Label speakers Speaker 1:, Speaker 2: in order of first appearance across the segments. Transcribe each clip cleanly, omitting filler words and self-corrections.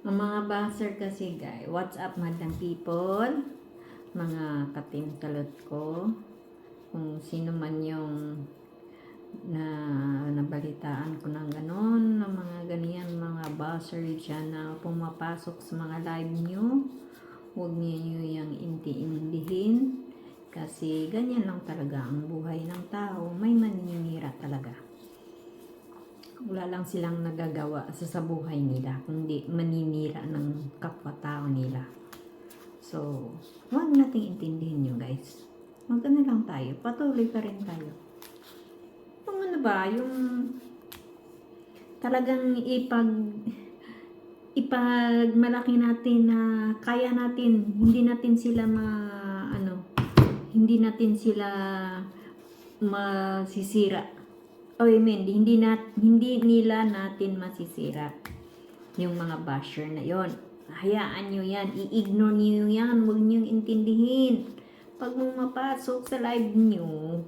Speaker 1: Ang mga buzzer kasi guys, what's up madam people? Mga katimtalot ko, kung sino man yung nabalitaan ko ng ganon, ng mga ganyan, mga buzzer dyan na pumapasok sa mga live nyo, huwag niyo yung inti-indihin. Kasi ganyan lang talaga ang buhay ng tao, may maninira talaga. Wala lang silang nagagawa sa buhay nila, kundi maninira ng kapwa-tao nila. So, huwag nating intindihin nyo guys. Magano lang tayo, patuloy pa rin tayo. Kung ano ba, yung talagang ipagmalaki natin na kaya natin, hindi natin sila masisira. Hindi nila natin masisira yung mga basher na yon. Hayaan nyo yan, i-ignore nyo yan, huwag nyo intindihin. Pag mapasok sa live nyo,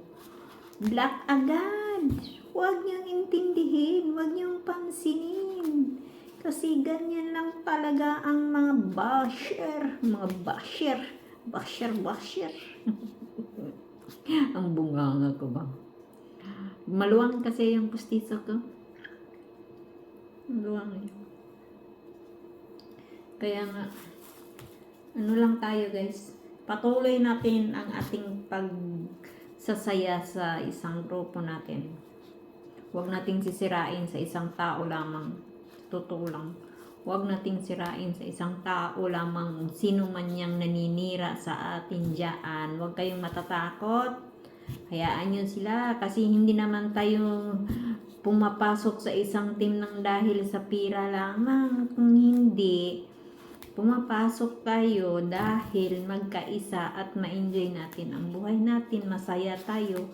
Speaker 1: block agad. Huwag nyo intindihin, huwag nyo pansinin. Kasi ganyan lang talaga ang mga basher. Ang bunganga ko ba? Maluwang kasi yung pustiso ko. Maluwang eh. Kaya nga, ano lang tayo guys, patuloy natin ang ating pagsasaya sa isang grupo natin. Huwag nating sisirain sa isang tao lamang. Totoo lang. Huwag nating sirain sa isang tao lamang, sino man niyang naninira sa atin dyan. Huwag kayong matatakot. Hayaan nyo sila kasi hindi naman tayo pumapasok sa isang team ng dahil sa pira lamang. Kung hindi, pumapasok tayo dahil magkaisa at ma-enjoy natin ang buhay natin, masaya tayo.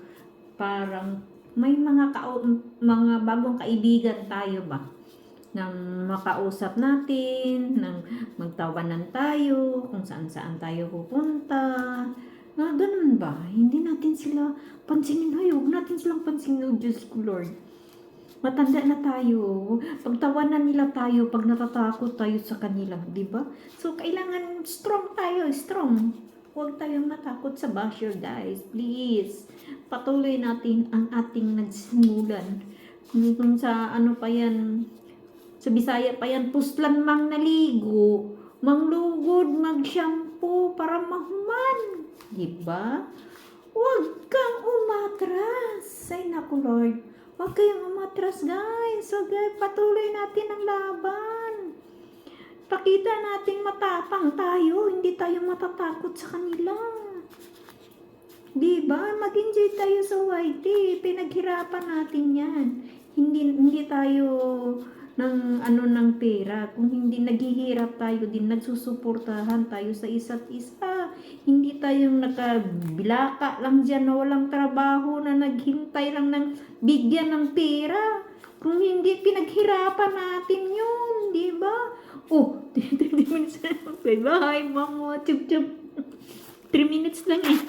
Speaker 1: Parang may mga bagong kaibigan tayo ba? Nang makausap natin, nang magtawanan tayo, kung saan tayo pupunta. Ganun ba? Hindi natin sila pansinin. Huwag natin silang pansinin. Oh, Diyos ko Lord. Matanda na tayo. Pagtawanan nila tayo, pag natatakot tayo sa kanila. Diba? So, kailangan strong tayo. Strong. Huwag tayong matakot sa basher, guys. Please. Patuloy natin ang ating nagsimulan. Kung sa ano pa yan, sa Bisaya pa yan, puslan mang naligo, manglugod, mag-shampoo para mahuman. Diba? Huwag kang umatras. Ay naku Lord. Huwag kayong umatras guys. So guys, patuloy natin ang laban. Pakita natin matapang tayo. Hindi tayo matatakot sa kanila. Diba? Mag-enjoy tayo sa YT. Pinaghirapan natin yan. Hindi tayo ng pera. Kung hindi naghihirap tayo din, nagsusuportahan tayo sa isa't isa. Hindi tayong nakabilaka lang dyan na walang trabaho, na naghintay lang ng bigyan ng pera. Kung hindi, pinaghirapan natin yun. Diba? Oh, 30 minutes na. Bye-bye, mga chup-chup. 3 minutes lang eh.